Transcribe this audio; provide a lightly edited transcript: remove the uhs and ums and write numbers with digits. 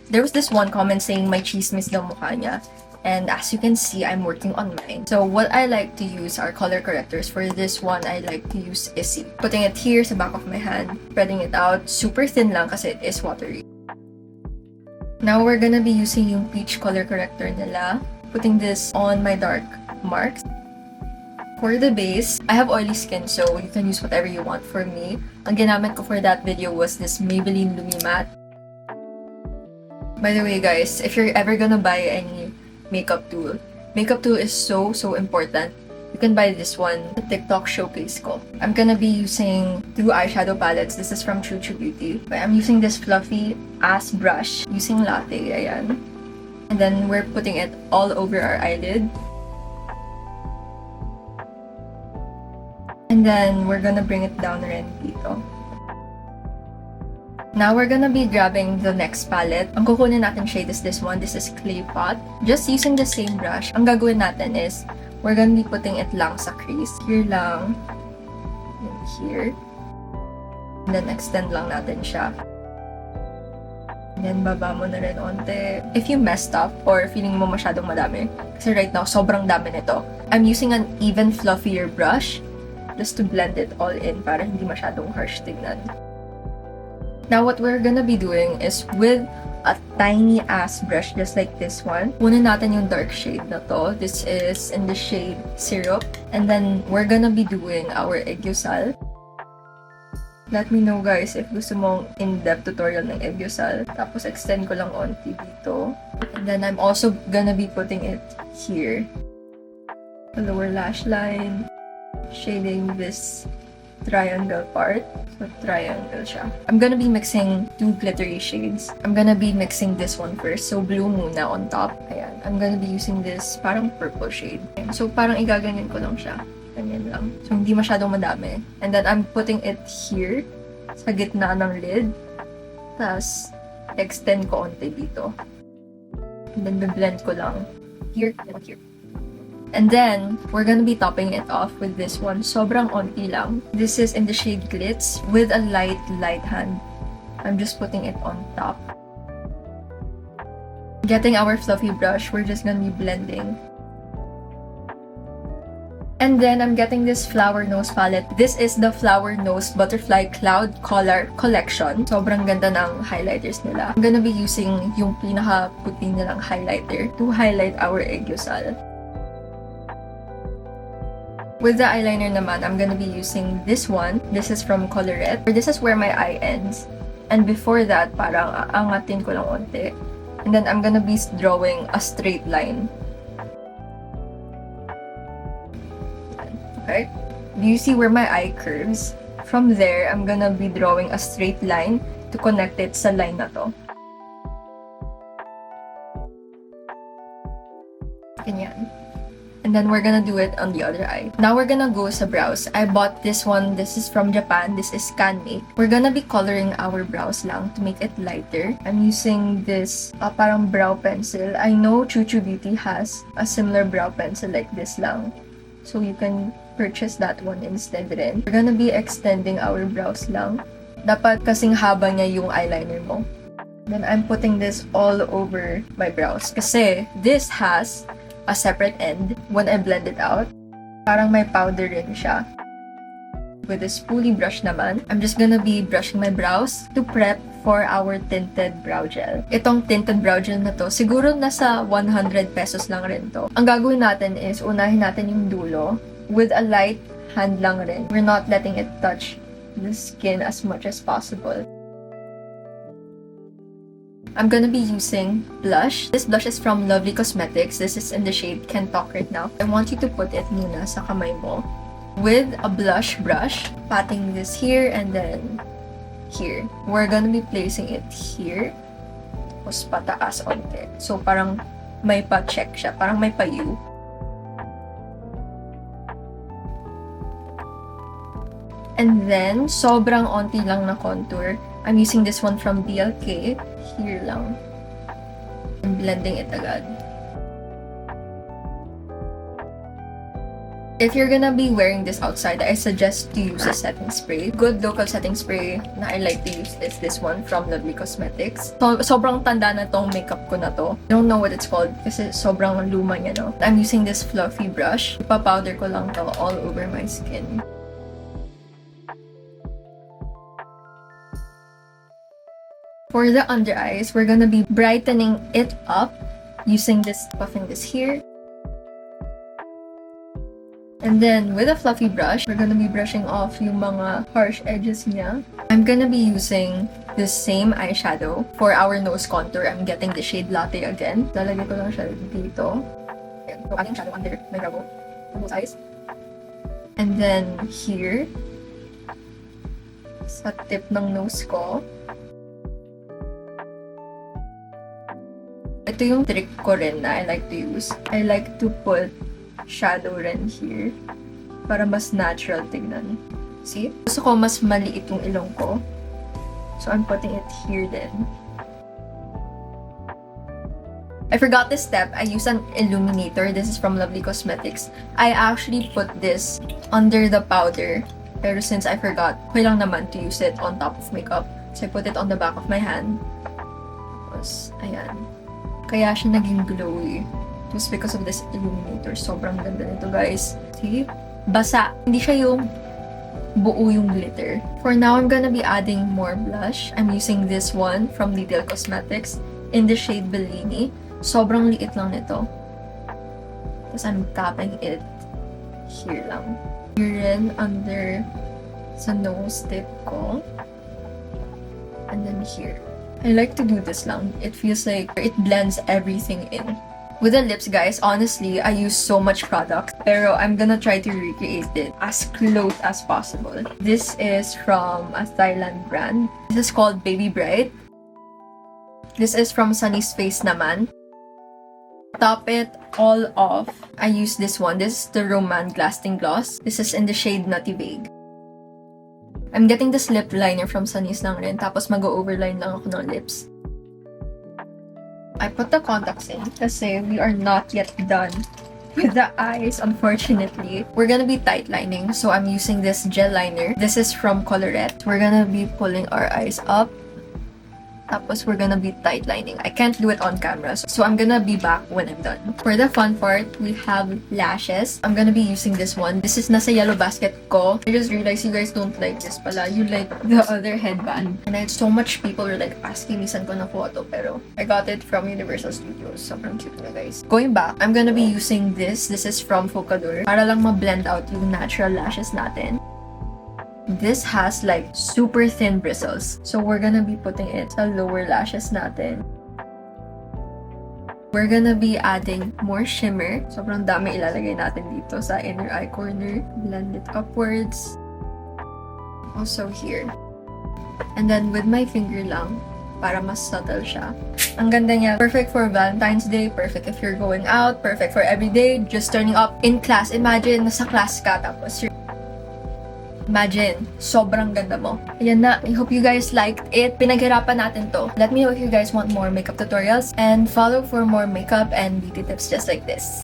There was this one comment saying may chismis daw mukha niya. And as you can see, I'm working on mine. So what I like to use are color correctors. For this one, I like to use Issy. Putting it here sa back of my hand, spreading it out. Super thin lang kasi it is watery. Now we're gonna be using yung peach color corrector nila. Putting this on my dark marks. For the base, I have oily skin, so you can use whatever you want. For me, ang ginamit ko for that video was this Maybelline Lumi Matte. By the way guys, if you're ever gonna buy any makeup tool is so important. You can buy this one, the TikTok showcase ko. I'm gonna be using 2 eyeshadow palettes. This is from Choo Choo Beauty. I'm using this fluffy ass brush using latte, ayan. And then we're putting it all over our eyelid. And then we're gonna bring it down rin dito. Now we're gonna be grabbing the next palette. Ang kukunin natin shade is this one. This is Clay Pot. Just using the same brush. Ang gagawin natin is we're gonna be putting it lang sa crease. Here lang. And here. And then extend lang natin siya. And then baba mo na rin onte. If you messed up or feeling mo masyadong madami, kasi right now sobrang dami nito, I'm using an even fluffier brush just to blend it all in para hindi masyadong harsh tignan. Now what we're gonna be doing is with a tiny ass brush just like this one. Kunin natin yung dark shade na to. This is in the shade Syrup. And then we're gonna be doing our Egyosal. Let me know guys if gusto mong in-depth tutorial ng Egyosal. Tapos extend ko lang onti dito. And then I'm also gonna be putting it here. The lower lash line. Shading this triangle part. So, triangle siya. I'm gonna be mixing 2 glittery shades. I'm gonna be mixing this one first. So, blue muna on top. Ayan. I'm gonna be using this parang purple shade. Ayan. So, parang igaganyan ko lang siya. Ganyan lang. So, hindi masyadong madami. And then, I'm putting it here sa gitna ng lid. Tapos, extend ko onti dito. And then, blend ko lang. Here and here. And then, we're gonna be topping it off with this one. Sobrang onti lang. This is in the shade Glitz with a light hand. I'm just putting it on top. Getting our fluffy brush, we're just gonna be blending. And then, I'm getting this Flower Nose palette. This is the Flower Nose Butterfly Cloud Color Collection. Sobrang ganda ng highlighters nila. I'm gonna be using yung pinaka-puti nilang highlighter to highlight our Egyosal. With the eyeliner naman, I'm gonna be using this one. This is from Colorette. This is where my eye ends. And before that, parang aangatin ko lang onti. And then I'm gonna be drawing a straight line. Okay? Do you see where my eye curves? From there, I'm gonna be drawing a straight line to connect it sa line na to. Ganyan. And then we're gonna do it on the other eye. Now we're gonna go sa brows. I bought this one. This is from Japan. This is Canmake. We're gonna be coloring our brows lang to make it lighter. I'm using this parang brow pencil. I know Choo Choo Beauty has a similar brow pencil like this lang. So you can purchase that one instead rin. We're gonna be extending our brows lang. Dapat kasing haba niya yung eyeliner mo. Then I'm putting this all over my brows. Kasi this has a separate end when I blend it out. Parang may powder rin siya. With this spoolie brush naman, I'm just gonna be brushing my brows to prep for our tinted brow gel. Itong tinted brow gel na to, siguro nasa 100 pesos lang rin to. Ang gagawin natin is, unahin natin yung dulo with a light hand lang rin. We're not letting it touch the skin as much as possible. I'm gonna be using blush. This blush is from Lovely Cosmetics. This is in the shade Can't Talk Right Now. I want you to put it muna sa kamay mo. With a blush brush, patting this here and then here. We're gonna be placing it here. Tapos pataas onte. So parang may pa-check siya. Parang may pa-U. And then, sobrang onti lang na contour. I'm using this one from BLK. Here lang. I'm blending it agad. If you're gonna be wearing this outside, I suggest to use a setting spray. Good local setting spray na I like to use is this one from Lovely Cosmetics. So, sobrang tanda na tong makeup ko na to. I don't know what it's called kasi sobrang luma niya, no? I'm using this fluffy brush. Ipa-powder ko lang to all over my skin. For the under eyes, we're gonna be brightening it up using this, puffing this here. And then, with a fluffy brush, we're gonna be brushing off yung mga harsh edges niya. I'm gonna be using the same eyeshadow for our nose contour. I'm getting the shade Latte again. Lalagay ko lang siya dito. Ayan, so adding shadow under my brow, on both eyes. And then, here, sa tip ng nose ko. Ito yung trick ko rin na I like to use. I like to put shadow rin here para mas natural tignan. See? Gusto ko mas maliit yung ilong ko. So, I'm putting it here then. I forgot this step. I use an illuminator. This is from Lovely Cosmetics. I actually put this under the powder. Pero since I forgot, okay lang naman to use it on top of makeup. So, I put it on the back of my hand. Tapos, ayan. Kaya siya naging glowy. It was because of this illuminator. Sobrang ganda nito, guys. See? Basa. Hindi siya yung buo yung glitter. For now, I'm gonna be adding more blush. I'm using this one from Detail Cosmetics in the shade Bellini. Sobrang liit lang nito. Tapos I'm tapping it here lang. Here rin under sa nose tip ko. And then here. I like to do this lang. It feels like it blends everything in. With the lips, guys, honestly, I use so much product. Pero I'm gonna try to recreate it as close as possible. This is from a Thailand brand. This is called Baby Bright. This is from Sunny's Face naman. Top it all off. I use this one. This is the Roman Lasting Gloss. This is in the shade Nutty Vague. I'm getting this lip liner from Sunny's lang rin. Tapos mag-overline lang ako ng lips. I put the contacts in kasi we are not yet done with the eyes, unfortunately. We're gonna be tight lining, so I'm using this gel liner. This is from Colorette. We're gonna be pulling our eyes up. Tapos we're gonna be tight lining. I can't do it on camera, so I'm gonna be back when I'm done. For the fun part, we have lashes. I'm gonna be using this one. This is nasa yellow basket ko. I just realized you guys don't like this pala. You like the other headband. And I had so much people were like asking me saan ko nakuha to, pero I got it from Universal Studios. Sobrang cute na, guys. Going back, I'm gonna be using this. This is from Focador. Para lang ma-blend out yung natural lashes natin. This has like super thin bristles. So we're gonna be putting it sa lower lashes natin. We're gonna be adding more shimmer. Sobrang dami ilalagay natin dito sa inner eye corner. Blend it upwards. Also here. And then with my finger lang, para mas subtle siya. Ang ganda niya. Perfect for Valentine's Day. Perfect if you're going out. Perfect for every day. Just turning up in class. Imagine, nasa class ka tapos imagine, sobrang ganda mo. Ayan na. I hope you guys liked it. Pinaghirapan natin to. Let me know if you guys want more makeup tutorials and follow for more makeup and beauty tips just like this.